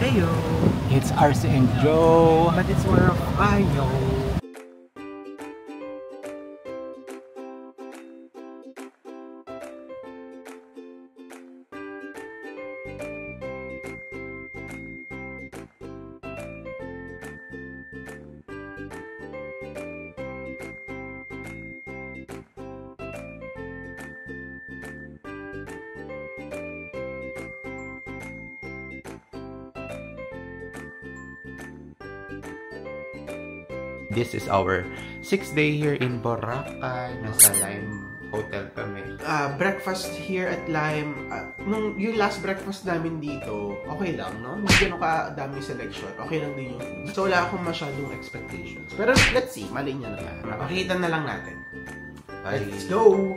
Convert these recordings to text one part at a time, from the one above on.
Heyo! It's RC and Joe. But it's more of Ayo. This is our 6th day here in Boracay. Nasa Lime Hotel kami. Breakfast here at Lime. Yung last breakfast namin dito, okay lang, no? Hindi gano'n ka-dami selection. Okay lang din yung food. So, wala akong masyadong expectations. Pero let's see, mali niya na lang. Makikita na lang natin. Let's go!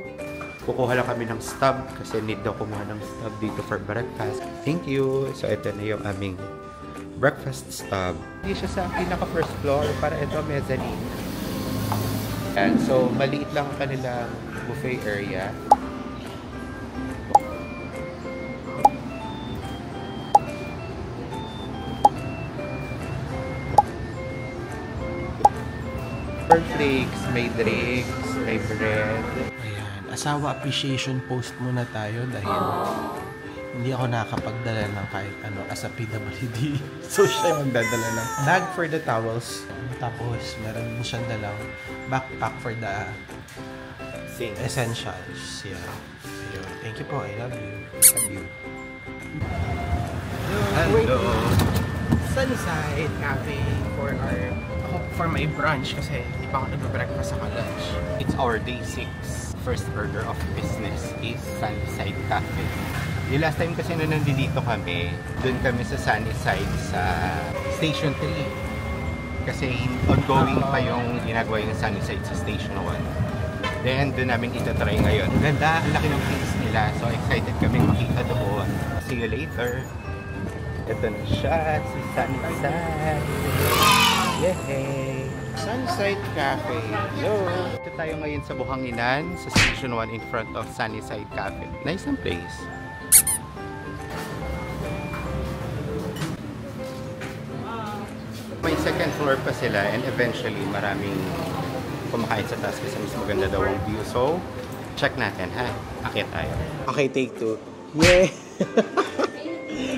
Kukuha lang kami ng stub kasi need daw kumuha ng stub dito for breakfast. Thank you! So, ito na yung aming breakfast stub. Hindi siya sa pinaka-first floor para ito mezzanine. And so, maliit lang ang kanilang buffet area. Cornflakes, may drinks, may bread. Ayan, asawa appreciation post muna tayo dahil hindi ako nakakapagdala ng kahit ano as a PWD. So, siya yung magdadala ng bag for the towels. Tapos, meron din siyang dalang backpack for the essentials. Yeah. Ayun. Thank you po. I love you. Love you. Hello. Sunnyside Cafe for my brunch kasi hindi pa ako nag-breakfast sa lunch. It's our day 6. First order of business is Sunnyside Cafe. Yung last time kasi na nandito kami, doon kami sa Sunnyside sa Station 3. Kasi ongoing pa yung ginagawa yung Sunnyside sa Station 1. Then, doon namin itatry ngayon. Ganda, ang laki ng place nila. So, excited kami makita doon. See you later. Ito na siya, si Sunnyside. Yay! Sunnyside Cafe. Hello! Ito tayo ngayon sa Buhanginan, sa Station 1 in front of Sunnyside Cafe. Nice ang place. May second floor pa sila and eventually maraming kumakain sa taas kasi mas maganda daw ang view. So, check natin ha. Akit tayo. Okay, take 2. Yay!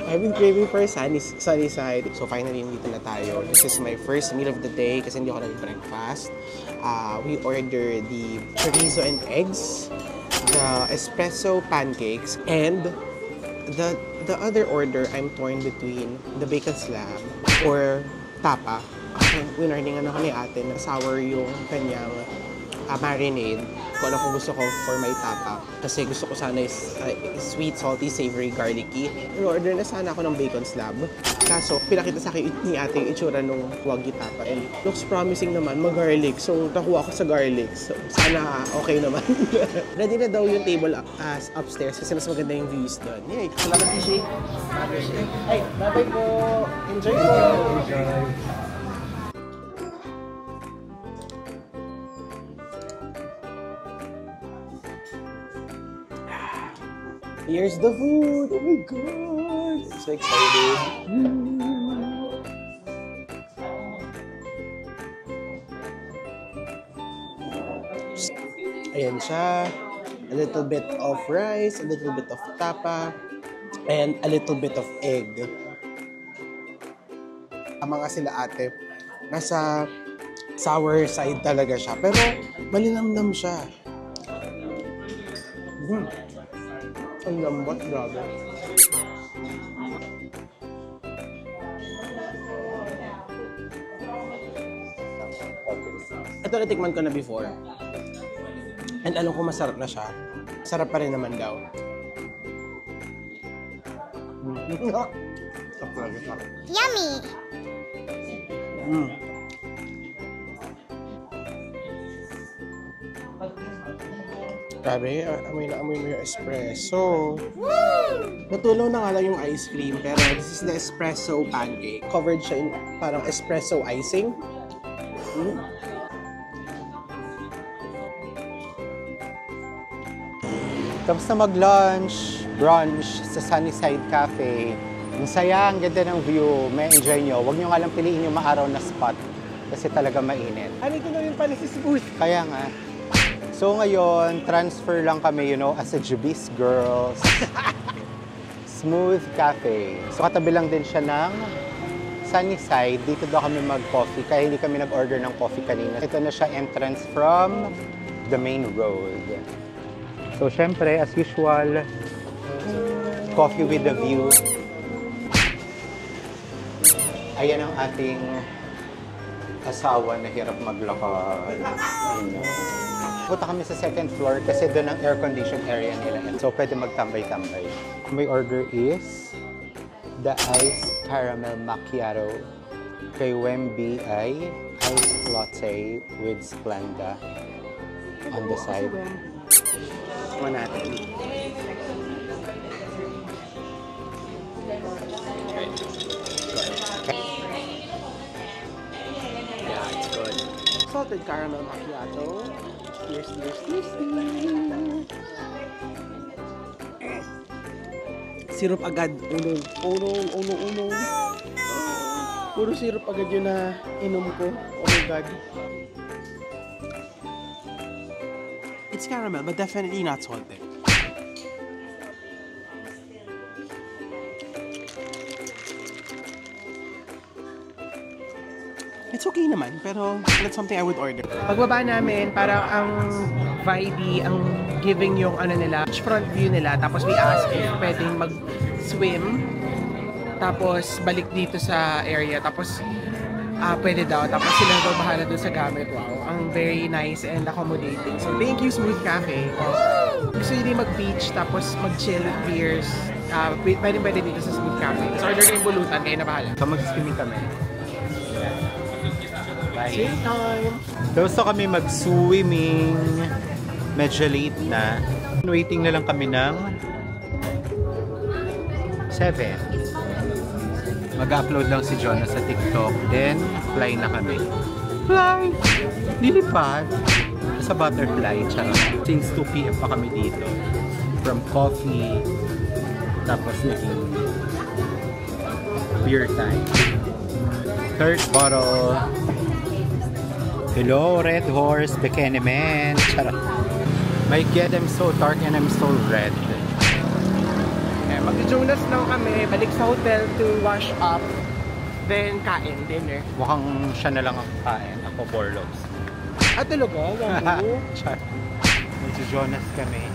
I've been craving for Sunnyside. So finally, nandito na tayo. This is my first meal of the day kasi hindi ako nag-breakfast. We ordered the chorizo and eggs, the espresso pancakes, and the other order, I'm torn between the bacon slab or tapa. Winarningan ako ni ate na sour yung kanyang marinade. Kung ano kung gusto ko for my tapa. Kasi gusto ko sana is sweet, salty, savory, garlicky. In-order na sana ako ng bacon slab. Kaso, pinakita sa akin ni ate yung itsura nung wagyu tapa. And looks promising naman, mag-garlic. So, nakuha ko sa garlic. So, sana okay naman. Ready na daw yung table upstairs kasi mas maganda yung views doon. Yay! Salamat, Tishi. Ay, bye-bye po! Enjoy po! Enjoy! Here's the food! Oh my God! I'm so excited! Ayan siya. A little bit of rice, a little bit of tapa, and a little bit of egg. Tama nga sila ate. Nasa sour side talaga siya. Pero malinamnam siya. Ang lambot, grabe. Ito natikman ko na before. And alam ko masarap na siya. Sarap pa rin naman daw. Yummy! Grabe, amoy na amoy mo yung espresso. Natulong na nga lang yung ice cream, pero this is the espresso pancake. Covered siya in parang espresso icing. Tapos na mag-lunch, brunch sa Sunnyside Cafe. Masaya, ang ganda ng view. May enjoy nyo. Huwag nyo nga lang piliin yung maaraw na spot kasi talaga mainit. Ano ito na rin pala si Smooth? Kaya nga. So ngayon, transfer lang kami, you know, as a Jubis girls. Smooth Cafe. So katabi lang din siya ng Sunnyside. Dito daw kami mag-coffee, kaya hindi kami nag-order ng coffee kanina. Ito na siya entrance from the main road. So syempre, as usual, coffee with the view. Ayan ang ating asawa na hirap maglakad. Punta kami sa second floor kasi doon ang air-conditioned area nila. So pwede magtambay-tambay. My order is the iced caramel macchiato. Kay Wemby ay iced latte with Splenda on the side. Kuha natin. Yeah, it's good. Salted caramel macchiato. Cheers. Syrup agad. Uno. Puro syrup agad yun na inom ko. Oh my God. It's caramel, but definitely not salted. It's okay naman, pero that's something I would order. Pagbaba namin, para ang vibey, ang giving yung ano nila, front view nila, tapos we ask if pwedeng mag-swim, tapos balik dito sa area, tapos pwede daw, tapos sila daw bahala doon sa gamit. Wow, ang very nice and accommodating. So thank you, Smooth Cafe. Gusto nyo din mag-beach, tapos mag-chill with beers, pwede dito sa Smooth Cafe. Tapos order na yung bulutan, kayo na bahala. So mag-swimming kami. Swim time! Gusto kami mag-swimming. Medyo late na. Waiting na lang kami ng 7. Mag-upload lang si Jonah sa TikTok. Then, fly na kami. Fly! Lilipad! Sa butterfly. Charot. Since 2 PM pa kami dito. From coffee. Tapos naging beer time. Third bottle. Hello, Red Horse, Bikini Man. Charot. My God, I'm so dark and I'm so red. Mag-Jonas lang kami, balik sa hotel to wash up, then kain, dinner. Mukhang siya na lang ang kain. Ako, Borlogs. Talaga? Gago? Charot. Mag-Jonas kami.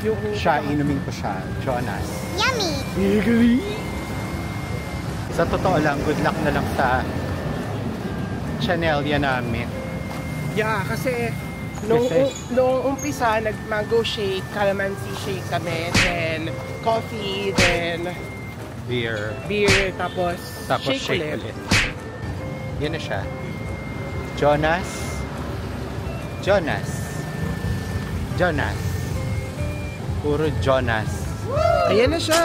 Yung Siya, inumin ko siya. Jonas. Yummy! Agree? Sa totoo lang, good luck na lang sa Channelia namin. Yeah, kasi nung umpisa, nag-mango shake, calamansi shake kami, then coffee, then Beer. tapos shake ulit. Yan na siya. Jonas. Puro Jonas. Ayan na siya!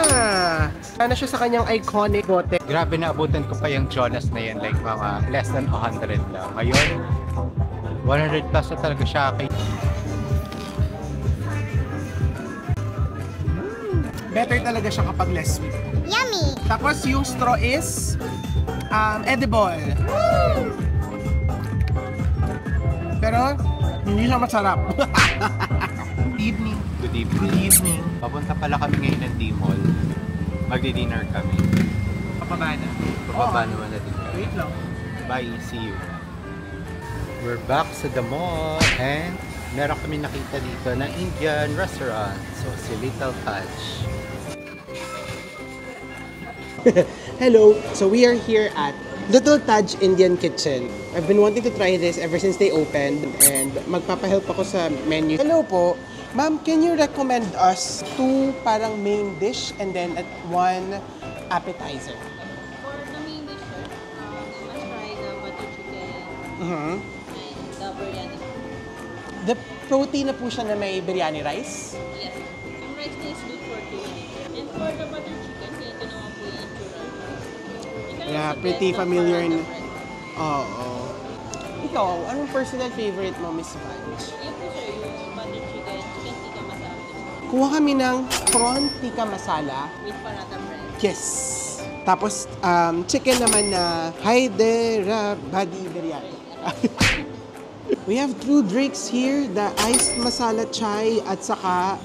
Ano siya sa kanyang iconic bote. Grabe, naabutan ko pa yung Jonas na yan. Like mga less than 100 lang. Ngayon, 100 plus na talaga siya. Better talaga siya kapag less sweet. Yummy! Tapos yung straw is edible. Pero hindi siya masarap. Good evening. Papunta pala kami ngayon ng D-Mall. Magdi-dinner kami. Papaba na. Papaba naman natin kami. Wait lang. Bye, see you. We're back sa the mall and meron kami nakita dito na Indian restaurant. So, si Little Touch. Hello! So we are here at Little Taj Indian Kitchen. I've been wanting to try this ever since they opened and magpapahelp ako sa menu. Hello po! Ma'am, can you recommend us 2 parang main dish and then 1 appetizer? For the main dish, sir, you must try the butter chicken Mm-hmm. and the biryani. The protein na po siya na may biryani rice? Yes. Yung rice niya is good for 2 minutes. And for the butter chicken, kaya ito naman po yung churro. Yeah, pretty familiar na. Oo. Ikaw, anong personal favorite mo, Miss Vange? Yun po, sir, yung butter chicken tikka masala. Kuha kami ng prawn tikka masala. With paratha bread. Yes. Tapos, chicken naman na Hyderabadi biryani. We have 2 drinks here, the iced masala chai at saka,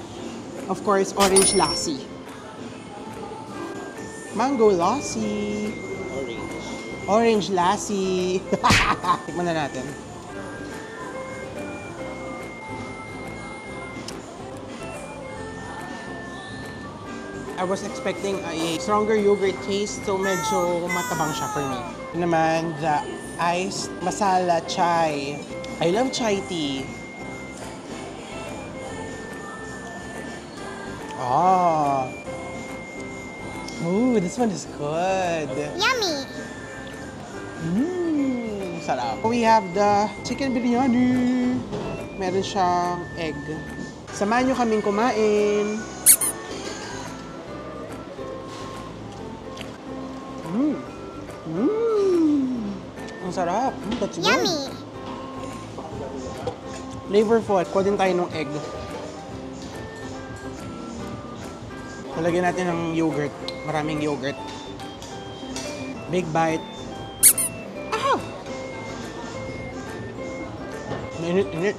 of course, orange lassi. Mango lassi. Orange lassi. Tikman na natin. I was expecting a stronger yogurt taste, so medyo matabang siya for me. Ito naman, the iced masala chai. I love chai tea. Ah. Ooh, this one is good. Yummy. Sarap. We have the chicken biryani. Meron siyang egg. Samahan nyo kaming kumain. Ang sarap. That's good. Yummy. Flavorful. Kuha din tayo ng egg. Talagyan natin ng yogurt. Maraming yogurt. Big bite. Ah! Init.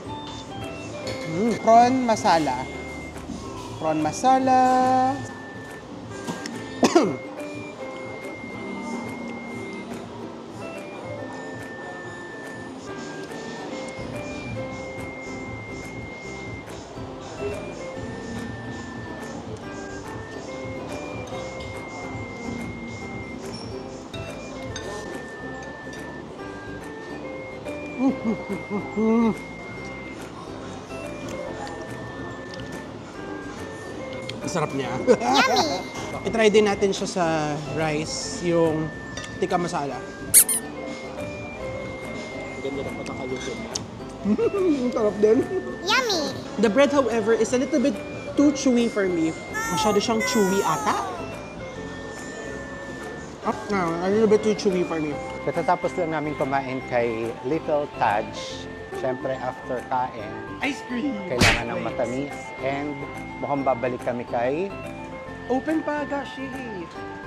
Prawn masala. Prawn masala. Ang sarap niya. I-try din natin siya sa rice, yung tikka masala. Ganda ng pagkakaluto niya. Ang sarap din. Yummy. The bread, however, is a little bit too chewy for me. Masyado siyang chewy ata. No, a little bit too chewy for me. Katatapos lang namin kumain kay Little Taj. Siyempre, after kain, Ice cream! kailangan ng matamis. And mukhang babalik kami kay... Open pa, Gashi!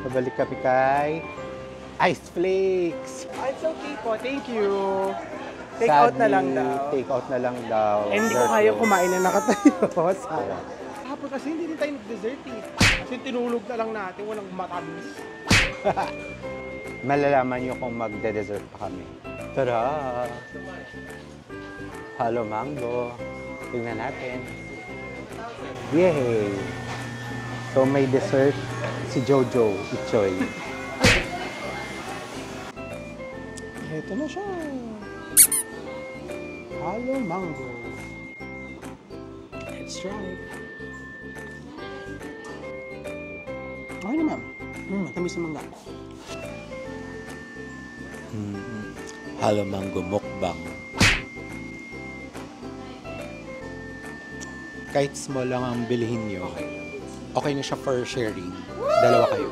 Babalik kami kay... Ice Flakes! It's okay po, thank you. Take out na lang daw. Take out na lang daw. Eh, hindi ko kaya kumain na nakatayo. Sana. Hapon kasi hindi din tayo nag-dessert eh. Kasi tinulog na lang natin, walang matamis. Malalaman nyo kung magde-dessert pa kami. Tara! Halo mango. Tingnan natin. Yay! So may dessert si Jojo Ichoy. Ito na siya. Halo mango. Let's try. Okay na, ma'am. Matamis na mangga. Halo mango mukbang. Kahit small lang ang bilhin nyo, okay na siya for sharing. Dalawa kayo.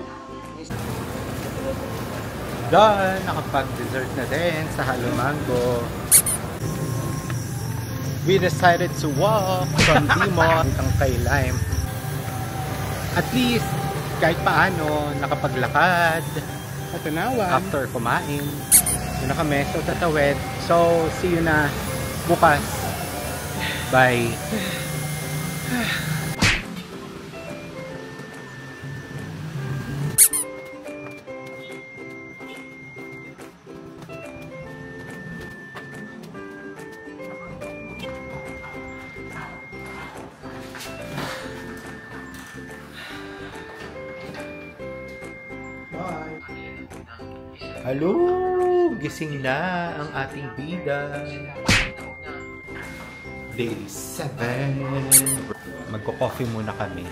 Done! Nakapag-dessert na din sa halo mango. We decided to walk from Dimol hanggang kay Lime. At least, kahit paano, nakapaglakad. Patunawan. After kumain. Yun na kami. So, tatawid. So, see you na bukas. Bye. Hello! Gising na ang ating bida. Day 7. Magko-coffee muna kami.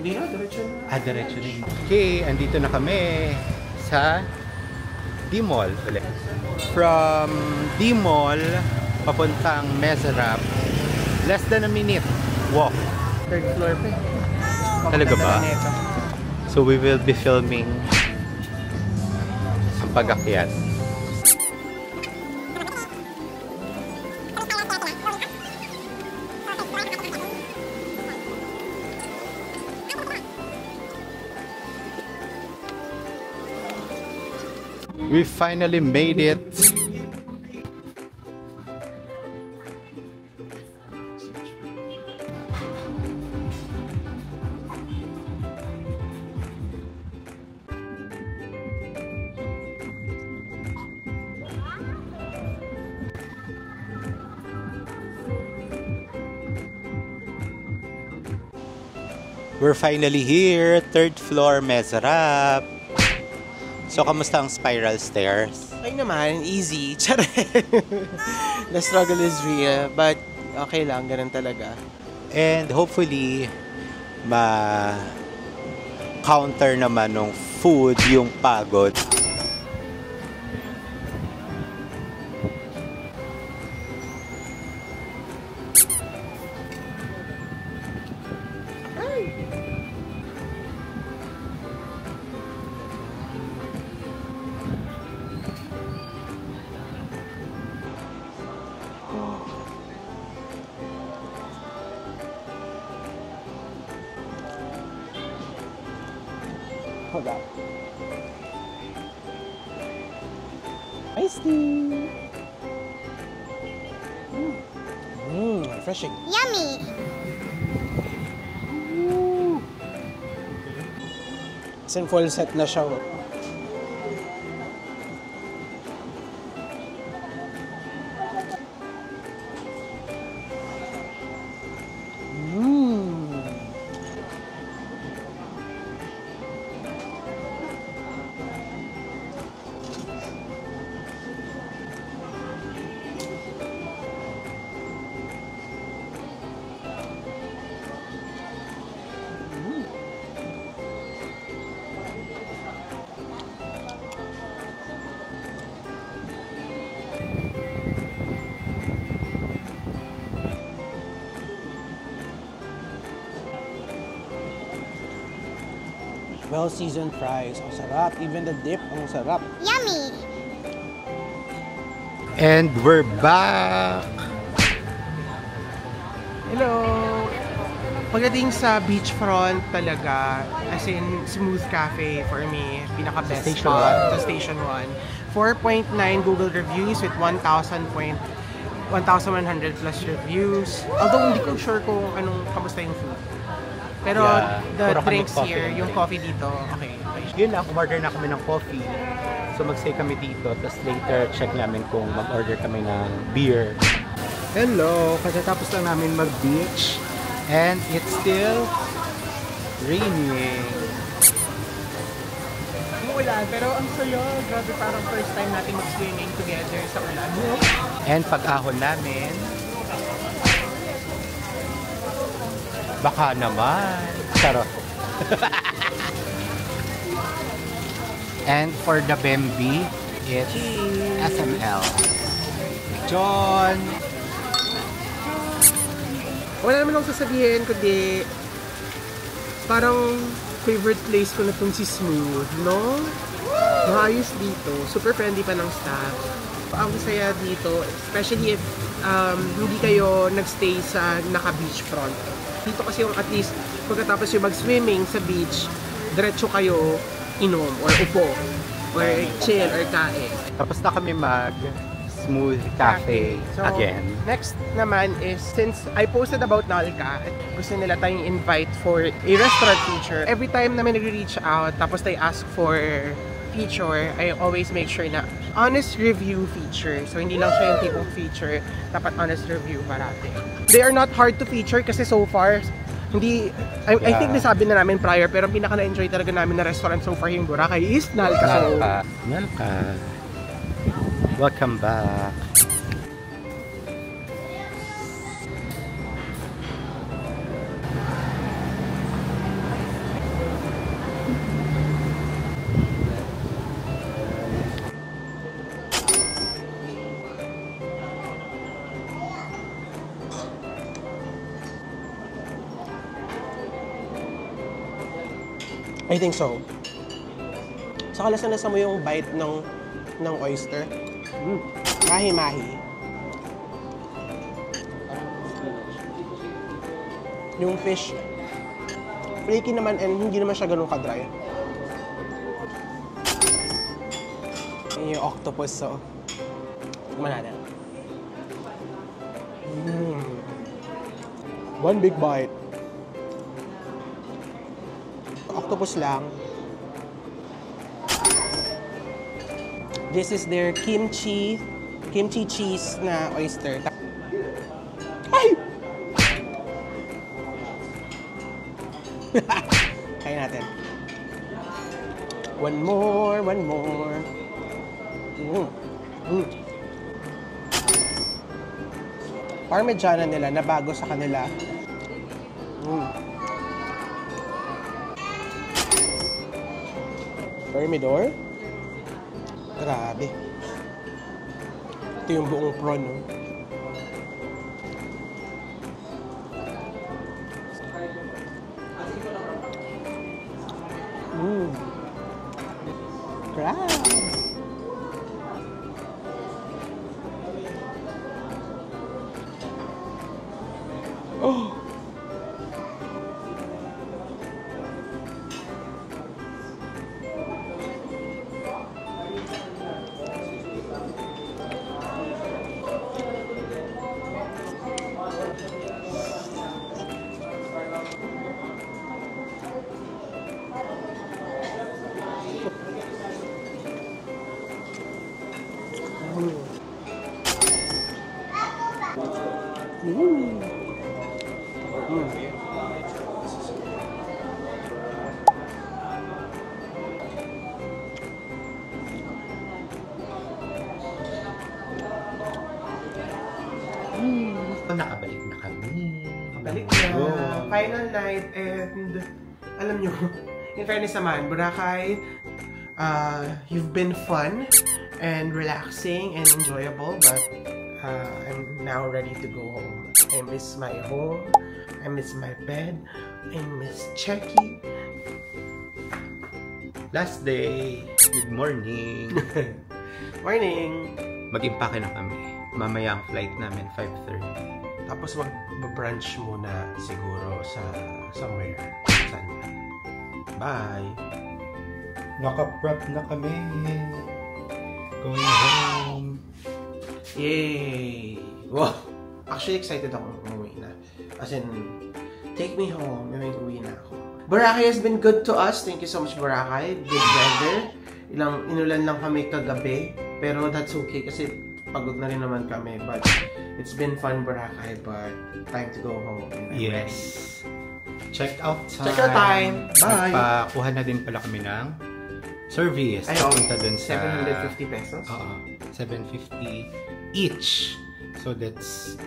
Hindi na, diretso na. Diretso na yun. Okay, andito na kami sa D-Mall ulit. From D-Mall, papuntang Mesarap, less than a minute walk. Third floor pa. Talaga ba? So we will be filming ang pag-akyat. We finally made it. We're finally here, third floor, Mesarap. So, kamusta ang spiral stairs? Ay naman, easy. Charet. The struggle is real, but okay lang, ganun talaga. And hopefully, ma-counter naman ng food yung pagod. Hold up. Iced tea. Refreshing. Yummy. As in full set na siya. Well-seasoned fries. Ang sarap. Even the dip, ang sarap. Yummy. And we're back! Hello! Pagdating sa beachfront talaga, as in Smooth Cafe for me, pinaka-best Station spot. Sa Station 1. 4.9 Google reviews with 1,100 plus reviews. Although hindi ko sure kung kamusta yung food. Pero Yeah, the puro kami drinks coffee here, lang yung din. coffee dito, okay. Yun lang, umorder na kami ng coffee. So mag-stay kami dito. Tapos later, check namin kung mag-order kami ng beer. Hello! Katatapos lang namin mag-beach. And it's still raining. Umuulan, pero ang saya. Grabe, parang first time natin mag-swimming together sa ulan. And pag-ahon namin, baka naman. Charot. And for the Bembi, it's SML. John! Wala naman akong sasabihin, kundi parang favorite place ko na itong si Smooth, no? Maayos dito. Super friendly pa ng staff. Ang saya dito, especially if hindi kayo nagstay sa naka-beachfront. Dito kasi yung at least pagkatapos yung mag-swimming sa beach, diretso kayo inom or upo or chill or kain. Tapos na kami mag-Smooth Cafe So, again. next naman is, since I posted about Nalka, gusto nila tayong invite for a restaurant feature. Every time na may nag-reach out, tapos they ask for feature, I always make sure na honest review feature. So, hindi lang siya yung tipong feature, dapat honest review parati. They are not hard to feature kasi so far, hindi, I think nasabi na namin prior, pero pinaka-na-enjoy talaga namin na restaurant so far yung Boracay is Nalka. So, Nalka. Welcome back. I think so. Saka lasa-lasa mo yung bite ng oyster. Mahi-mahi. Yung fish, flaky naman and hindi naman siya ganun ka-dry. Yun yung octopus, so. Tignan natin. One big bite. Octopus lang. This is their kimchi cheese na oyster. Ay! Kaya natin. One more. Parmigiana nila na bago sa kanila. Thermidor. Grabe. Ito yung buong prawn, no? Crab. Oh. Nakabalik na kami. Balik na. Final night and alam nyo, in fairness naman, Boracay, you've been fun and relaxing and enjoyable, but I'm now ready to go home. I miss my home. I miss my bed. I miss Checky. Last day. Good morning. Morning! Mag-impake na kami. Mamaya ang flight namin, 5:30. Tapos mag-brunch muna siguro sa somewhere. Saan? Bye! Naka-prep na kami. Going home. Yay! Wow! Actually, excited ako umuwi na. As in, take me home. May uwi na ako. Boracay has been good to us. Thank you so much, Boracay. Good weather. Inulan lang kami kagabi. Pero that's okay kasi pagod na rin naman kami. But it's been fun, Boracay. But time to go home. Yes. Check out time. Check out time. Bye! Nagpakuha na din pala kami ng service. Ay, Punta dun sa 750 pesos? Oo. 750 each. So that's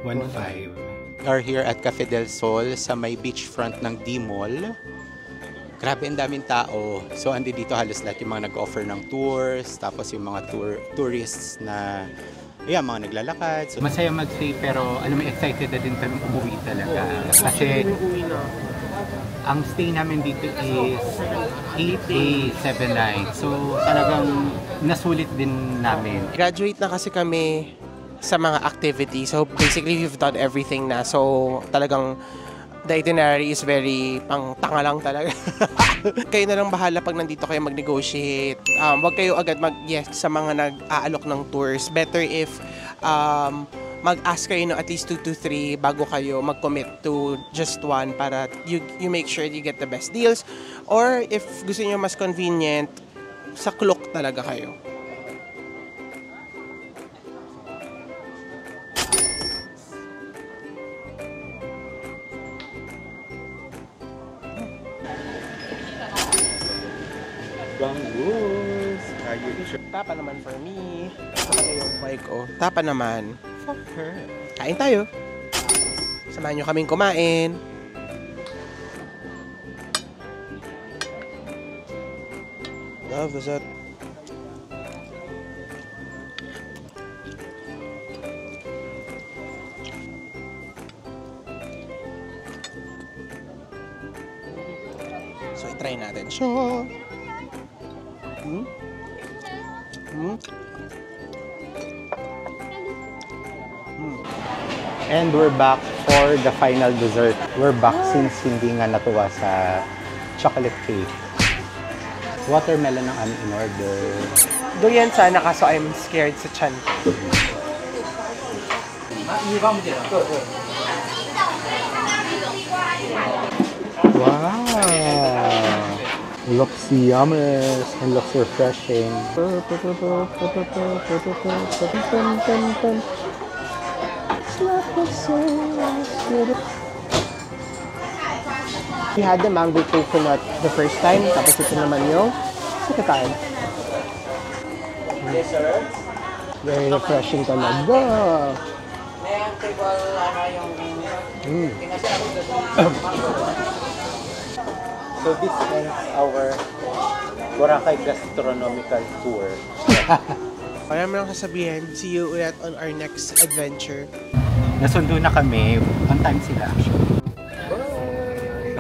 1.5. We are here at Cafe del Sol sa may beachfront ng D-Mall. Grabe, ang daming tao. So, andi dito halos lahat yung mga nag-offer ng tours, tapos yung mga tourists na mga naglalakad. So, masaya mag-stay pero alam mo, excited na din kami umuwi talaga. Kasi ang stay namin dito is 8 days, 7 nights. So, talagang nasulit din namin. Graduate na kasi kami sa mga activities. So, basically, we've done everything na. So, talagang the itinerary is very pang-tanga lang talaga. Kayo na lang bahala pag nandito kayo mag-negotiate. Huwag kayo agad mag-yes sa mga nag-aalok ng tours. Better if mag-ask kayo at least 2 to 3 bago kayo mag-commit to just one para you make sure you get the best deals. Or if gusto niyo mas convenient, sa Klook talaga kayo. Bangus! Tapa naman for me. Kapag yung bike ko. Tapa naman. For her. Kain tayo. Samahan nyo kaming kumain. Love is it. So, itry natin siya. And we're back for the final dessert. We're back since hindi nga natuwa sa chocolate cake. Watermelon ang aming in-order. Durian sana kaso I'm scared sa chan. Wow! Looks yummy and looks refreshing. We had the mango coconut the first time, tapos ito naman yung second time. Yes, sir. Very refreshing talaga. So this ends our Boracay gastronomical tour. Wala mo lang sasabihin, see you ulit on our next adventure. Nasundo na kami. On time sila actually.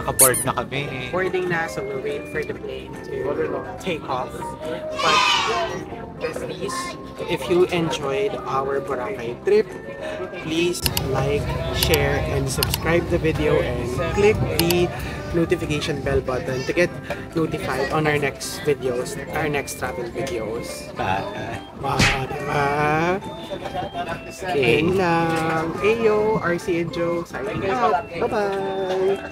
Naka-board na kami. Boarding na, so we'll wait for the plane to take off. But please, if you enjoyed our Boracay trip, please like, share, and subscribe the video and click the notification bell button to get notified on our next videos, our next travel videos. Wow, diba? Okay lang. Ayo, RC and Joe, signing out. Bye-bye!